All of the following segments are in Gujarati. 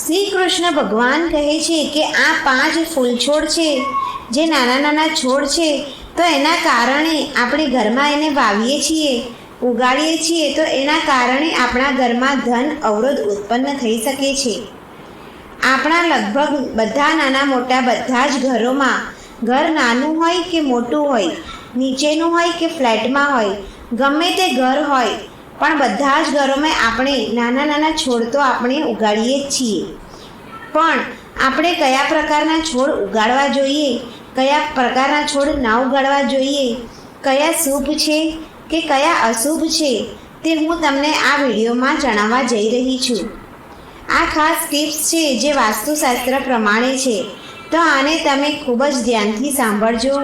શ્રી કૃષ્ણ ભગવાન કહે છે કે આ 5 ફૂલ છોડ છે, જે નાના નાના છોડ છે, તો એના કારણે આપણે ઘરમાં એને વાવીએ છીએ, ઉગાડીએ છીએ, તો એના કારણે આપણા ઘરમાં ધન અવરોધ ઉત્પન્ન થઈ શકે છે. આપણા લગભગ બધા નાના મોટા બધા જ ઘરોમાં, ઘર નાનું હોય કે મોટું હોય, નીચેનું હોય કે ફ્લેટમાં હોય, ગમે તે ઘર હોય, પણ બધા જ ઘરોમાં આપણે નાના નાના છોડ તો આપણે ઉગાડીએ જ છીએ. પણ આપણે કયા પ્રકારના છોડ ઉગાડવા જોઈએ, કયા પ્રકારના છોડ ના ઉગાડવા જોઈએ, કયા શુભ છે કે કયા અશુભ છે, તે હું તમને આ વિડીયોમાં જણાવવા જઈ રહી છું. આ ખાસ ટિપ્સ છે જે વાસ્તુશાસ્ત્ર પ્રમાણે છે, તો આને તમે ખૂબ જ ધ્યાનથી સાંભળજો.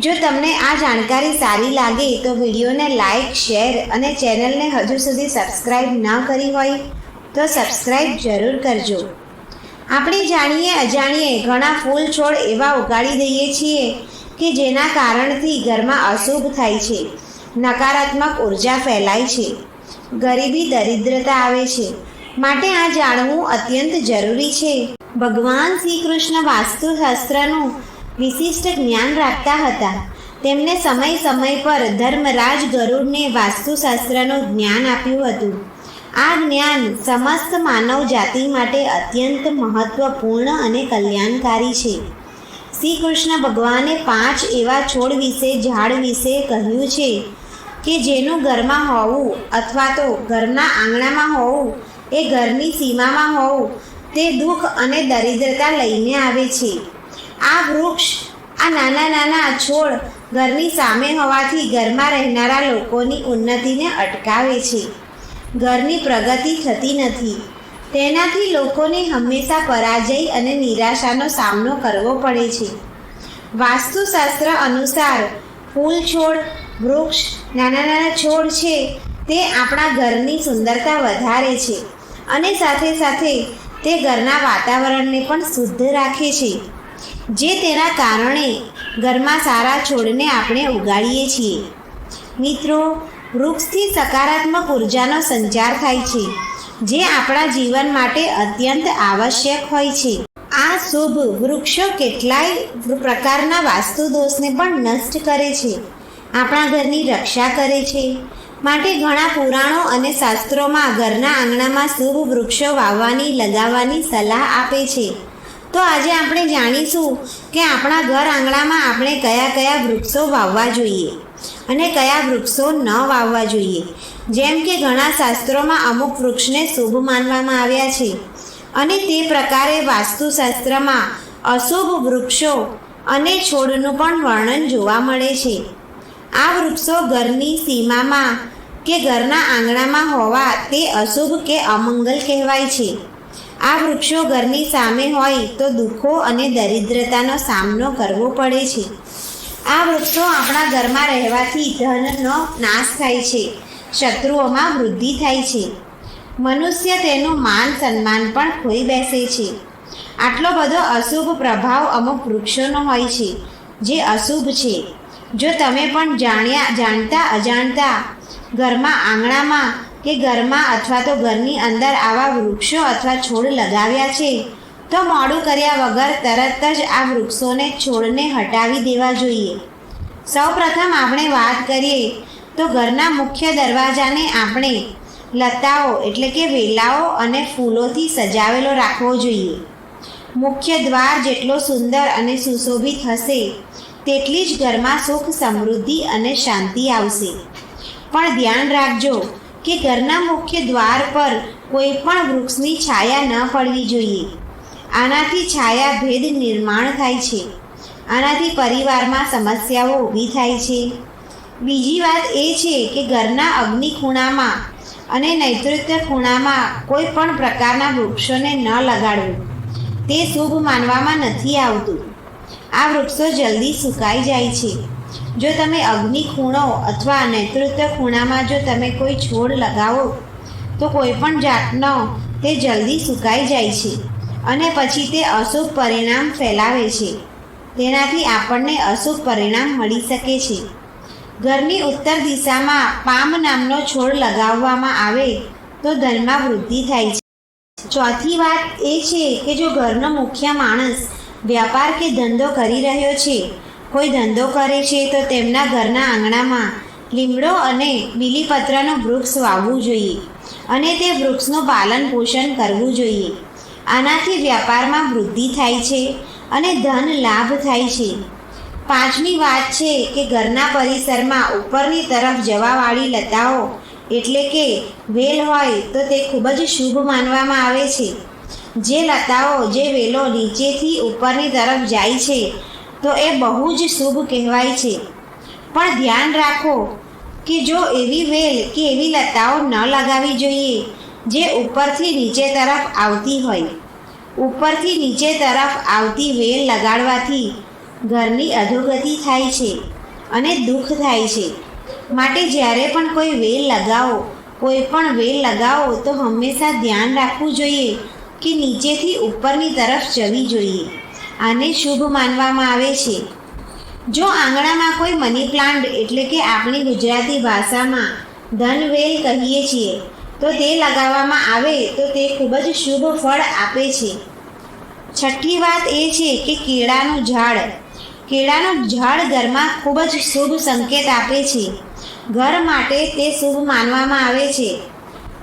જો તમને આ જાણકારી સારી લાગે તો વિડીયોને લાઈક, શેર અને ચેનલને હજુ સુધી સબસ્ક્રાઈબ ન કરી હોય તો સબસ્ક્રાઈબ જરૂર કરજો. આપણે જાણીએ અજાણીએ ઘણા ફૂલ છોડ એવા ઉગાડી દઈએ છીએ કે જેના કારણથી ઘરમાં અશુભ થાય છે, નકારાત્મક ઉર્જા ફેલાય છે, ગરીબી દરિદ્રતા આવે છે. માટે આ જાણવું અત્યંત જરૂરી છે. ભગવાન શ્રી કૃષ્ણ વાસ્તુશાસ્ત્રનું વિશિષ્ટ જ્ઞાન રાખતા હતા. તેમને સમય સમય પર ધર્મરાજ ગરુડને વાસ્તુશાસ્ત્રનું જ્ઞાન આપ્યું હતું. આ જ્ઞાન સમસ્ત માનવ જાતિ માટે અત્યંત મહત્વપૂર્ણ અને કલ્યાણકારી છે. શ્રી કૃષ્ણ ભગવાને 5 એવા છોડ વિશે, ઝાડ વિશે કહ્યું છે કે જેનું ઘરમાં હોવું અથવા તો ઘરના આંગણામાં હોવું, એ ઘરની સીમામાં હોવું, તે દુઃખ અને દરિદ્રતા લઈને આવે છે. આ વૃક્ષ, આ નાના નાના છોડ ઘરની સામે હોવાથી ઘરમાં રહેનારા લોકોની ઉન્નતિને અટકાવે છે. ઘરની પ્રગતિ થતી નથી. તેનાથી લોકોને હંમેશા પરાજય અને નિરાશાનો સામનો કરવો પડે છે. વાસ્તુશાસ્ત્ર અનુસાર ફૂલ છોડ, વૃક્ષ, નાના નાના છોડ છે તે આપણા ઘરની સુંદરતા વધારે છે અને સાથે સાથે તે ઘરના વાતાવરણને પણ શુદ્ધ રાખે છે. જે તેના કારણે ઘરમાં સારા છોડને આપણે ઉગાડીએ છીએ. મિત્રો, વૃક્ષથી સકારાત્મક ઉર્જાનો સંચાર થાય છે, જે આપણા જીવન માટે અત્યંત આવશ્યક હોય છે. આ શુભ વૃક્ષો કેટલાય પ્રકારના વાસ્તુ દોષને પણ નષ્ટ કરે છે, આપણા ઘરની રક્ષા કરે છે. માટે ઘણા પુરાણો અને શાસ્ત્રોમાં ઘરના આંગણામાં શુભ વૃક્ષો વાવવાની, લગાવવાની સલાહ આપે છે. તો આજે આપણે જાણીશું કે આપણા ઘર આંગણામાં આપણે કયા કયા વૃક્ષો વાવવા જોઈએ અને કયા વૃક્ષો ન વાવવા જોઈએ. જેમ કે ઘણા શાસ્ત્રોમાં અમુક વૃક્ષને શુભ માનવામાં આવ્યા છે અને તે પ્રકારે વાસ્તુશાસ્ત્રમાં અશુભ વૃક્ષો અને છોડનું પણ વર્ણન જોવા મળે છે. આ વૃક્ષો ઘરની સીમામાં કે ઘરના આંગણામાં હોવા તે અશુભ કે અમંગલ કહેવાય છે. આ વૃક્ષો ઘરની સામે હોય તો દુઃખો અને દરિદ્રતાનો સામનો કરવો પડે છે. આ વૃક્ષો આપણા ઘરમાં રહેવાથી ધનનો નાશ થાય છે, શત્રુઓમાં વૃદ્ધિ થાય છે, મનુષ્ય તેનું માન સન્માન પણ ખોઈ બેસે છે. આટલો બધો અશુભ પ્રભાવ અમુક વૃક્ષોનો હોય છે જે અશુભ છે. જો તમે પણ જાણતા અજાણતા ઘરમાં આંગણામાં કે ઘરમાં અથવા તો ઘરની અંદર આવા વૃક્ષો અથવા છોડ લગાવ્યા છે, તો મોડું કર્યા વગર તરત જ આ વૃક્ષોને, છોડને હટાવી દેવા જોઈએ. સૌપ્રથમ આપણે વાત કરીએ તો ઘરના મુખ્ય દરવાજાને આપણે લતાઓ એટલે કે વેલાઓ અને ફૂલોથી સજાવેલો રાખવો જોઈએ. મુખ્ય દ્વાર જેટલો સુંદર અને સુશોભિત હશે તેટલી જ ઘરમાં સુખ, સમૃદ્ધિ અને શાંતિ આવશે. પણ ધ્યાન રાખજો કે ઘરના મુખ્ય દ્વાર પર કોઈ પણ વૃક્ષની છાયા ન પડવી જોઈએ. આનાથી છાયા ભેદ નિર્માણ થાય છે. આનાથી પરિવારમાં સમસ્યાઓ ઊભી થાય છે. બીજી વાત એ છે કે ઘરના અગ્નિ ખૂણામાં અને નૈઋત્ય ખૂણામાં કોઈ પણ પ્રકારના વૃક્ષોને ન લગાડવું. તે શુભ માનવામાં નથી આવતું. આ વૃક્ષો જલ્દી સુકાઈ જાય છે. જો તમે અગ્નિ ખૂણો અથવા નૈઋત્ય ખૂણામાં જો તમે કોઈ છોડ લગાવો તો કોઈ પણ જાતનો તે જલ્દી સુકાઈ જાય છે અને પછી તે અશુભ પરિણામ ફેલાવે છે. તેનાથી આપણને અશુભ પરિણામ મળી શકે છે. ઘરની ઉત્તર દિશામાં પામ નામનો છોડ લગાવવામાં આવે તો ધનમાં વૃદ્ધિ થાય છે. ચોથી વાત એ છે કે જો ઘરનો મુખ્ય માણસ વ્યાપાર કે ધંધો કરી રહ્યો છે, કોઈ ધંધો કરે છે, તો તેમના ઘરના આંગણામાં લીમડો અને બીલીપત્રનું વૃક્ષ વાવવું જોઈએ અને તે વૃક્ષનું પાલન પોષણ કરવું જોઈએ. આનાથી વ્યાપારમાં વૃદ્ધિ થાય છે અને ધન લાભ થાય છે. પાંચમી વાત છે કે ઘરના પરિસરમાં ઉપરની તરફ જવાવાળી લતાઓ એટલે કે વેલ હોય તો તે ખૂબ જ શુભ માનવામાં આવે છે. જે લતાઓ જે વેલો નીચેથી ઉપરની તરફ જાય છે તો એ બહુ જ શુભ કહેવાય છે. પણ ધ્યાન રાખો કે જો એવી વેલ કે એવી લતાઓ ન લગાવવી જોઈએ જે ઉપરથી નીચે તરફ આવતી હોય. ઉપરથી નીચે તરફ આવતી વેલ લગાડવાથી ઘરની અધોગતિ થાય છે અને દુઃખ થાય છે. માટે જ્યારે પણ કોઈ વેલ લગાવો, કોઈ પણ વેલ લગાવો તો હંમેશા ધ્યાન રાખવું જોઈએ કે નીચેથી ઉપરની તરફ જવી જોઈએ. આને શુભ માનવામાં આવે છે. જો આંગણામાં કોઈ મની પ્લાન્ટ એટલે કે આપણી ગુજરાતી ભાષામાં ધનવેલ કહીએ છીએ તો તે લગાવવામાં આવે તો તે ખૂબ જ શુભ ફળ આપે છે. છઠ્ઠી વાત એ છે કે કેળાનું ઝાડ. કેળાનું ઝાડ ઘરમાં ખૂબ જ શુભ સંકેત આપે છે. ઘર માટે તે શુભ માનવામાં આવે છે.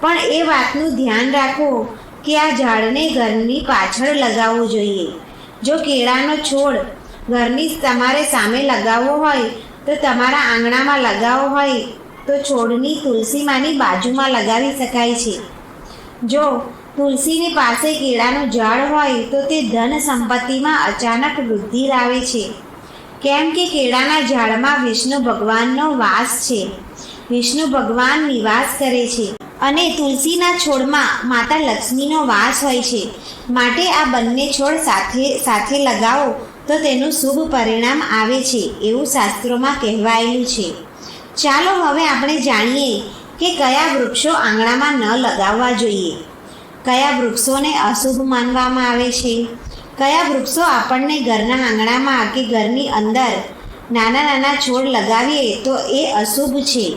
પણ એ વાતનું ધ્યાન રાખો કે આ ઝાડને ઘરની પાછળ લગાવવું જોઈએ. જો કેળાનો છોડ ઘરની તમારે સામે લગાવવો હોય તો તમારા આંગણામાં લગાવવો હોય તો છોડની તુલસીમાની બાજુમાં લગાવી શકાય છે. જો તુલસીની પાસે કેળાનું ઝાડ હોય તો તે ધન સંપત્તિમાં અચાનક વૃદ્ધિ લાવે છે. કેમ કે કેળાના ઝાડમાં વિષ્ણુ ભગવાનનો વાસ છે. વિષ્ણુ ભગવાન નિવાસ કરે છે અને તુલસીના છોડમાં માતા લક્ષ્મીનો વાસ હોય છે. માટે આ બંને છોડ સાથે લગાવો તો તેનું શુભ પરિણામ આવે છે એવું શાસ્ત્રોમાં કહેવાયેલું છે. ચાલો હવે આપણે જાણીએ કે કયા વૃક્ષો આંગણામાં ન લગાવવા જોઈએ, કયા વૃક્ષોને અશુભ માનવામાં આવે છે, કયા વૃક્ષો આપણને ઘરના આંગણામાં કે ઘરની અંદર નાના નાના છોડ લગાવીએ તો એ અશુભ છે.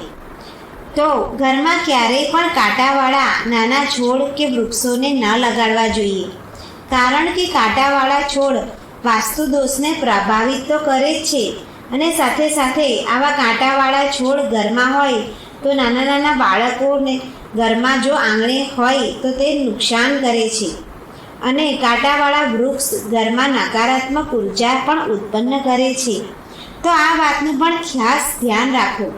તો ઘરમાં ક્યારેય પણ કાંટાવાળા નાના છોડ કે વૃક્ષોને ન લગાડવા જોઈએ. કારણ કે કાંટાવાળા છોડ વાસ્તુ દોષને પ્રભાવિત તો કરે જ છે અને સાથે સાથે આવા કાંટાવાળા છોડ ઘરમાં હોય તો નાના નાના બાળકોને ઘરમાં જો આંગણે હોય તો તે નુકસાન કરે છે. અને કાંટાવાળા વૃક્ષ ઘરમાં નકારાત્મક ઉર્જા પણ ઉત્પન્ન કરે છે. તો આ વાતનું પણ ખાસ ધ્યાન રાખો.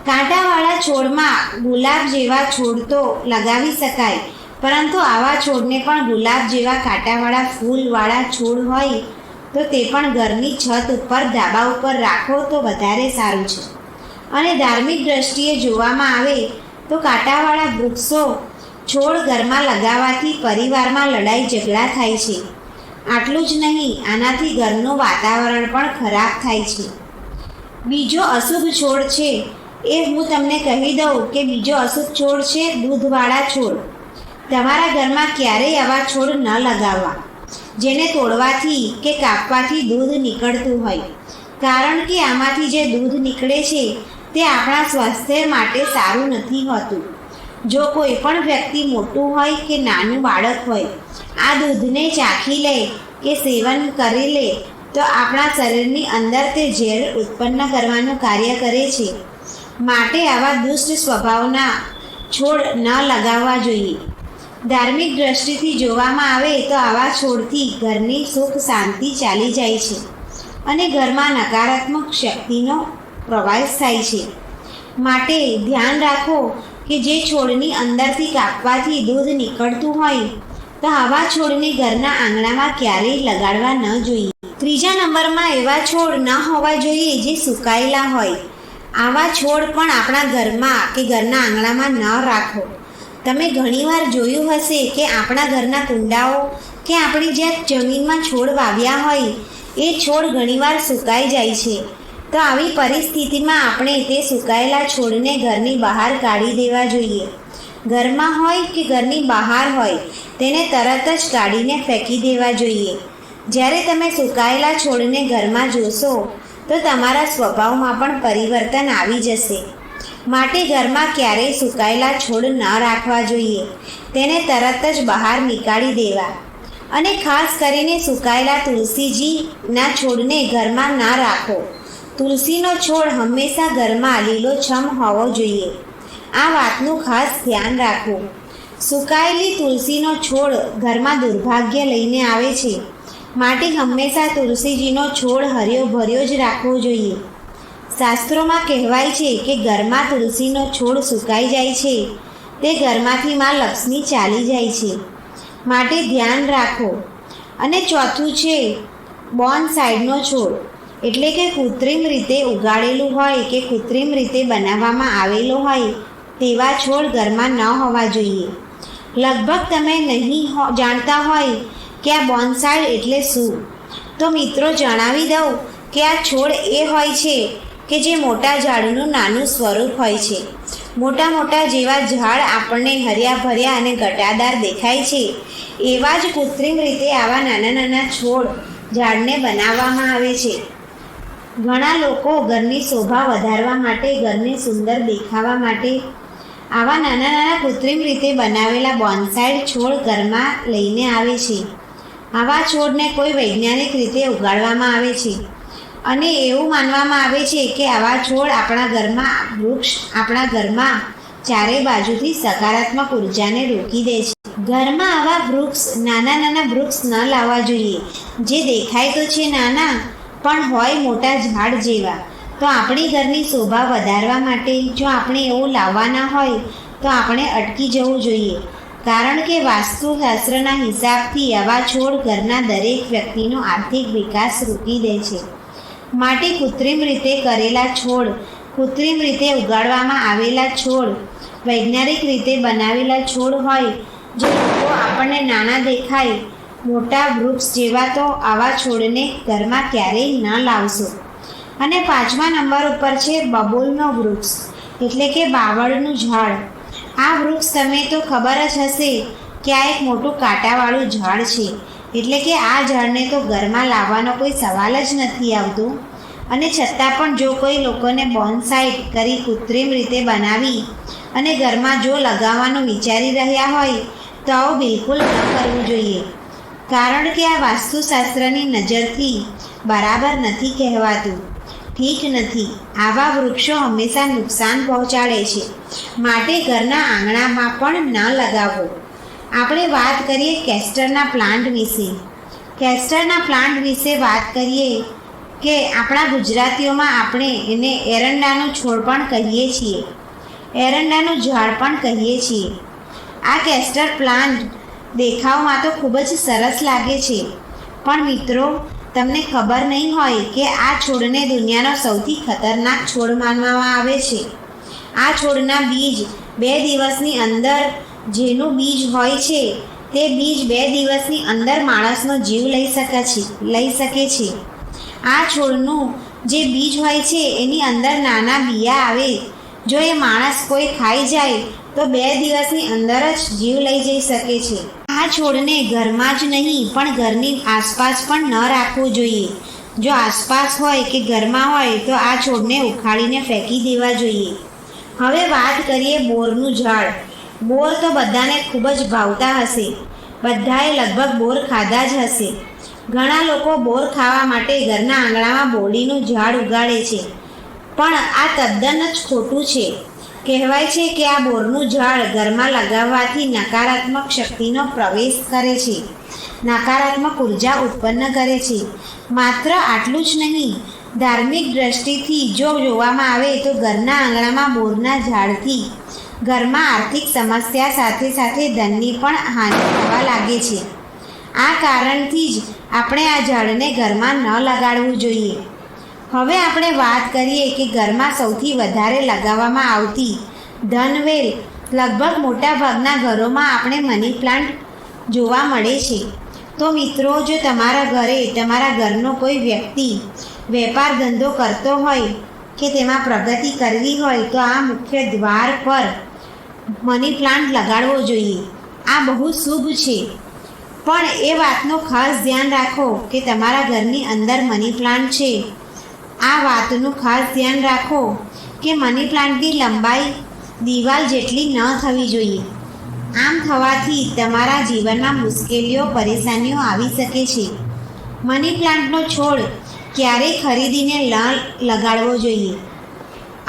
કાંટાવાળા છોડમાં ગુલાબ જેવા છોડ તો લગાવી શકાય, પરંતુ આવા છોડને પણ ગુલાબ જેવા કાંટાવાળા ફૂલવાળા છોડ હોય તો તે પણ ઘરની છત ઉપર ધાબા ઉપર રાખો તો વધારે સારું છે. અને ધાર્મિક દ્રષ્ટિએ જોવામાં આવે તો કાંટાવાળા વૃક્ષો છોડ ઘરમાં લગાવવાથી પરિવારમાં લડાઈ ઝઘડા થાય છે. આટલું જ નહીં, આનાથી ઘરનું વાતાવરણ પણ ખરાબ થાય છે. બીજો અશુભ છોડ છે એ હું તમને કહી દઉં કે બીજો અશુભ છોડ છે દૂધવાળા છોડ. તમારા ઘરમાં ક્યારેય આવા છોડ ન લગાવવા જેને તોડવાથી કે કાપવાથી દૂધ નીકળતું હોય. કારણ કે આમાંથી જે દૂધ નીકળે છે તે આપણા સ્વાસ્થ્ય માટે સારું નથી હોતું. જો કોઈ પણ વ્યક્તિ મોટું હોય કે નાનું બાળક હોય આ દૂધને ચાખી લે કે સેવન કરી લે તો આપણા શરીરની અંદર તે ઝેર ઉત્પન્ન કરવાનું કાર્ય કરે છે. માટે આવા દુષ્ટ સ્વભાવના છોડ ન લગાવવા જોઈએ. ધાર્મિક દ્રષ્ટિથી જોવામાં આવે તો આવા છોડથી ઘરની સુખ શાંતિ ચાલી જાય છે અને ઘરમાં નકારાત્મક શક્તિનો પ્રવાસ થાય છે. માટે ધ્યાન રાખો કે જે છોડની અંદરથી કાપવાથી દૂધ નીકળતું હોય તો આવા છોડને ઘરના આંગણામાં ક્યારેય લગાડવા ન જોઈએ. ત્રીજા નંબરમાં એવા છોડ ન હોવા જોઈએ જે સુકાયેલા હોય. આવા છોડ પણ આપણા ઘરમાં કે ઘરના આંગણામાં ન રાખો. તમે ઘણીવાર જોયું હશે કે આપણા ઘરના કુંડાઓ કે આપણે જ્યાં જમીનમાં છોડ વાવ્યા હોય એ છોડ ઘણીવાર સુકાઈ જાય છે. તો આવી પરિસ્થિતિમાં આપણે તે સુકાયેલા છોડને ઘરની બહાર કાઢી દેવા જોઈએ. ઘરમાં હોય કે ઘરની બહાર હોય તેને તરત જ કાઢીને ફેંકી દેવા જોઈએ. જ્યારે તમે સુકાયેલા છોડને ઘરમાં જોશો તો તમારા સ્વભાવમાં પણ પરિવર્તન આવી જશે. માટે ઘરમાં ક્યારેય સુકાયેલા છોડ ન રાખવા જોઈએ. તેને તરત જ બહાર નીકાળી દેવા. અને ખાસ કરીને સુકાયેલા તુલસીજીના છોડને ઘરમાં ના રાખો. તુલસીનો છોડ હંમેશા ઘરમાં લીલોછમ હોવો જોઈએ. આ વાતનું ખાસ ધ્યાન રાખવું. સુકાયેલી તુલસીનો છોડ ઘરમાં દુર્ભાગ્ય લઈને આવે છે. માટે હંમેશા તુલસીજીનો છોડ હર્યો ભર્યો જ રાખવો જોઈએ. શાસ્ત્રોમાં કહેવાય છે કે ઘરમાં તુલસીનો છોડ સુકાઈ જાય છે તે ઘરમાંથી માં લક્ષ્મી ચાલી જાય છે. માટે ધ્યાન રાખો. અને ચોથું છે બોનસાઈડનો છોડ, એટલે કે કૃત્રિમ રીતે ઉગાડેલું હોય કે કૃત્રિમ રીતે બનાવવામાં આવેલો હોય તેવા છોડ ઘરમાં ન હોવા જોઈએ. લગભગ તમે નહીં જાણતા હોય કે આ બોનસાઈ એટલે શું, તો મિત્રો જણાવી દઉં કે આ છોડ એ હોય છે કે જે મોટા ઝાડનું નાનું સ્વરૂપ હોય છે. મોટા મોટા જેવા ઝાડ આપણને હર્યા ભર્યા અને ઘટાદાર દેખાય છે એવા જ કૃત્રિમ રીતે આવા નાના નાના છોડ ઝાડને બનાવવામાં આવે છે. ઘણા લોકો ઘરની શોભા વધારવા માટે, ઘરને સુંદર દેખાવા માટે આવા નાના નાના કૃત્રિમ રીતે બનાવેલા બોનસાઈ છોડ ઘરમાં લઈને આવે છે. આવા છોડને કોઈ વૈજ્ઞાનિક રીતે ઉગાડવામાં આવે છે અને એવું માનવામાં આવે છે કે આવા છોડ આપણા ઘરમાં ચારે બાજુથી સકારાત્મક ઉર્જાને રોકી દે છે. ઘરમાં આવા વૃક્ષ, નાના નાના વૃક્ષ ન લાવવા જોઈએ જે દેખાય તો છે નાના પણ હોય મોટા ઝાડ જેવા. તો આપણી ઘરની શોભા વધારવા માટે જો આપણે એવું લાવવાના હોય તો આપણે અટકી જવું જોઈએ. કારણ કે વાસ્તુશાસ્ત્રના હિસાબથી આવા છોડ ઘરના દરેક વ્યક્તિનો આર્થિક વિકાસ રોકી દે છે. માટે કૃત્રિમ રીતે કરેલા છોડ, કૃત્રિમ રીતે ઉગાડવામાં આવેલા છોડ, વૈજ્ઞાનિક રીતે બનાવેલા છોડ હોય જે લોકો આપણને નાના દેખાય મોટા વૃક્ષ જેવા, તો આવા છોડને ઘરમાં ક્યારેય ન લાવશો. અને 5મા નંબર ઉપર છે બબૂલનો વૃક્ષ, એટલે કે બાવળનું ઝાડ. આ વૃક્ષ તમે તો ખબર જ હશે કે આ એક મોટું કાંટાવાળું ઝાડ છે. એટલે કે આ ઝાડને તો ઘરમાં લાવવાનો કોઈ સવાલ જ નથી આવતો. અને છતાં પણ જો કોઈ લોકોને બોનસાઈ કરી કૃત્રિમ રીતે બનાવી અને ઘરમાં જો લગાવવાનું વિચારી રહ્યા હોય તો આવું બિલકુલ ન કરવું જોઈએ. કારણ કે આ વાસ્તુશાસ્ત્રની નજરથી બરાબર નથી કહેવાતું, ઠીક નથી. આવા વૃક્ષો હંમેશા નુકસાન પહોંચાડે છે. માટે ઘરના આંગણામાં પણ ન લગાવવો. આપણે વાત કરીએ કેસ્ટરના પ્લાન્ટ વિશે. કેસ્ટરના પ્લાન્ટ વિશે વાત કરીએ કે આપણા ગુજરાતીઓમાં આપણે એને એરંડાનું છોડ પણ કહીએ છીએ, એરંડાનું ઝાડ પણ કહીએ છીએ. આ કેસ્ટર પ્લાન્ટ દેખાવમાં તો ખૂબ જ સરસ લાગે છે, પણ મિત્રો તમને ખબર નહીં હોય કે આ છોડને દુનિયાનો સૌથી ખતરનાક છોડ માનવામાં આવે છે. આ છોડના બીજ 2 દિવસની અંદર, જેનું બીજ હોય છે તે બીજ 2 દિવસની અંદર માણસનો જીવ લઈ શકે છે. આ છોડનું જે બીજ હોય છે એની અંદર નાના બિયા આવે. જો એ માણસ કોઈ ખાઈ જાય તો 2 દિવસની અંદર જ જીવ લઈ જઈ શકે છે. આ છોડને ઘરમાં જ નહીં પણ ઘરની આસપાસ પણ ન રાખવું જોઈએ. જો આસપાસ હોય કે ઘરમાં હોય તો આ છોડને ઉખાડીને ફેંકી દેવા જોઈએ. હવે વાત કરીએ બોરનું ઝાડ. બોર તો બધાને ખૂબ જ ભાવતા હશે. બધાએ લગભગ બોર ખાધા જ હશે. ઘણા લોકો બોર ખાવા માટે ઘરના આંગણામાં બોરડીનું ઝાડ ઉગાડે છે, પણ આ તદ્દન જ ખોટું છે. કહેવાય છે કે આ બોરનું ઝાડ ઘરમાં લગાવવાથી નકારાત્મક શક્તિનો પ્રવેશ કરે છે, નકારાત્મક ઉર્જા ઉત્પન્ન કરે છે. માત્ર આટલું જ નહીં, ધાર્મિક દ્રષ્ટિથી જો જોવામાં આવે તો ઘરના આંગણામાં બોરના ઝાડથી ઘરમાં આર્થિક સમસ્યા સાથે સાથે ધનની પણ હાનિ થવા લાગે છે. આ કારણથી જ આપણે આ ઝાડને ઘરમાં ન લગાડવું જોઈએ. હવે આપણે વાત કરીએ કે ઘરમાં સૌથી વધારે લગાવવામાં આવતી ધનવેલ. લગભગ મોટાભાગના ઘરોમાં આપણે મની પ્લાન્ટ જોવા મળે છે. તો મિત્રો, જો તમારા ઘરે તમારા ઘરનો કોઈ વ્યક્તિ વેપાર ધંધો કરતો હોય કે તેમાં પ્રગતિ કરવી હોય તો આ મુખ્ય દ્વાર પર મની પ્લાન્ટ લગાડવો જોઈએ. આ બહુ શુભ છે. પણ એ વાતનું ખાસ ધ્યાન રાખો કે તમારા ઘરની અંદર મની પ્લાન્ટ છે. આ વાતનું ખાસ ધ્યાન રાખો કે મની પ્લાન્ટની લંબાઈ દિવાલ જેટલી ન થવી જોઈએ. આમ થવાથી તમારા જીવનમાં મુશ્કેલીઓ પરેશાનીઓ આવી શકે છે. મની પ્લાન્ટનો છોડ ક્યારેય ખરીદીને ન લગાડવો જોઈએ.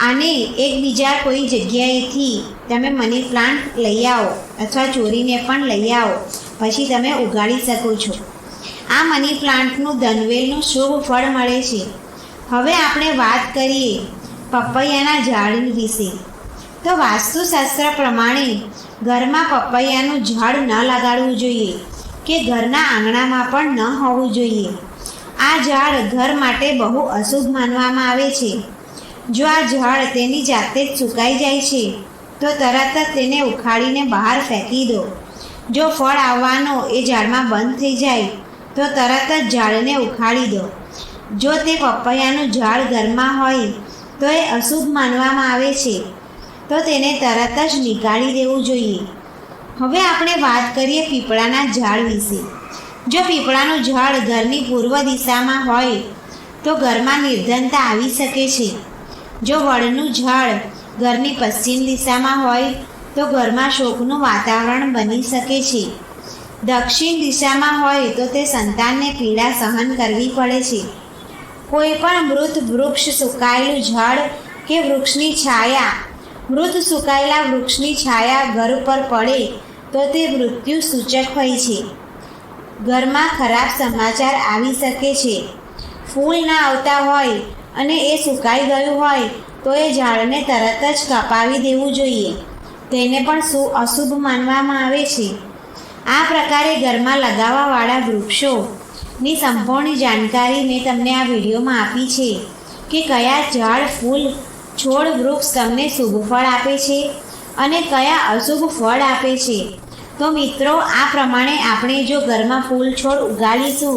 આને એકબીજા કોઈ જગ્યાએથી તમે મની પ્લાન્ટ લઈ આવો અથવા ચોરીને પણ લઈ આવો, પછી તમે ઉગાડી શકો છો. આ મની પ્લાન્ટનું ધનવેલનું શુભ ફળ મળે છે. હવે આપણે વાત કરીએ પપૈયાના ઝાડ વિશે. તો વાસ્તુશાસ્ત્ર પ્રમાણે ઘરમાં પપૈયાનું ઝાડ ન લગાડવું જોઈએ કે ઘરના આંગણામાં પણ ન હોવું જોઈએ. આ ઝાડ ઘર માટે બહુ અશુભ માનવામાં આવે છે. જો આ ઝાડ તેની જાતે જ સુકાઈ જાય છે તો તરત જ તેને ઉખાડીને બહાર ફેંકી દો. જો ફળ આવવાનો એ ઝાડમાં બંધ થઈ જાય તો તરત જ ઝાડને ઉખાડી દો. જો તે પપૈયાનું ઝાડ ઘરમાં હોય તો એ અશુભ માનવામાં આવે છે, તો તેને તરત જ નીકાળી દેવું જોઈએ. હવે આપણે વાત કરીએ પીપળાના ઝાડ વિશે. જો પીપળાનું ઝાડ ઘરની પૂર્વ દિશામાં હોય તો ઘરમાં નિર્ધનતા આવી શકે છે. જો વડનું ઝાડ ઘરની પશ્ચિમ દિશામાં હોય તો ઘરમાં શોકનું વાતાવરણ બની શકે છે. દક્ષિણ દિશામાં હોય તો તે સંતાનને પીડા સહન કરવી પડે છે. કોઈ પણ મૃત વૃક્ષ, સુકાયેલું ઝાડ કે વૃક્ષની છાયા, મૃત સુકાયેલા વૃક્ષની છાયા ઘર પર પડે તો તે મૃત્યુ સૂચક હોય છે. ઘરમાં ખરાબ સમાચાર આવી શકે છે. ફૂલ ના આવતા હોય અને એ સુકાઈ ગયું હોય તો એ ઝાડને તરત જ કપાવી દેવું જોઈએ. તેને પણ અશુભ માનવામાં આવે છે. આ પ્રકારે ઘરમાં લગાવવાવાળા વૃક્ષોની સંપૂર્ણ જાણકારી મેં તમને આ વિડીયોમાં આપી છે કે કયા ઝાડ, ફૂલ, છોડ, વૃક્ષ તમને શુભ ફળ આપે છે અને કયા અશુભ ફળ આપે છે. તો મિત્રો, આ પ્રમાણે આપણે જો ઘરમાં ફૂલ છોડ ઉગાડીશું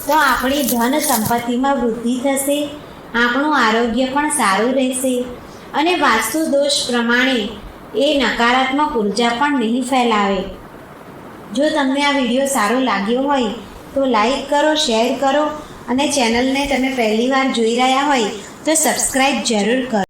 તો આપણી ધન સંપત્તિમાં વૃદ્ધિ થશે, આપણું આરોગ્ય પણ સારું રહેશે અને વાસ્તુ દોષ પ્રમાણે એ નકારાત્મક ઉર્જા પણ નહીં ફેલાવે. જો તમને આ વિડીયો સારો લાગ્યો હોય તો લાઈક કરો, શેર કરો અને ચેનલને તમે પહેલીવાર જોઈ રહ્યા હોય તો સબસ્ક્રાઈબ જરૂર કરો.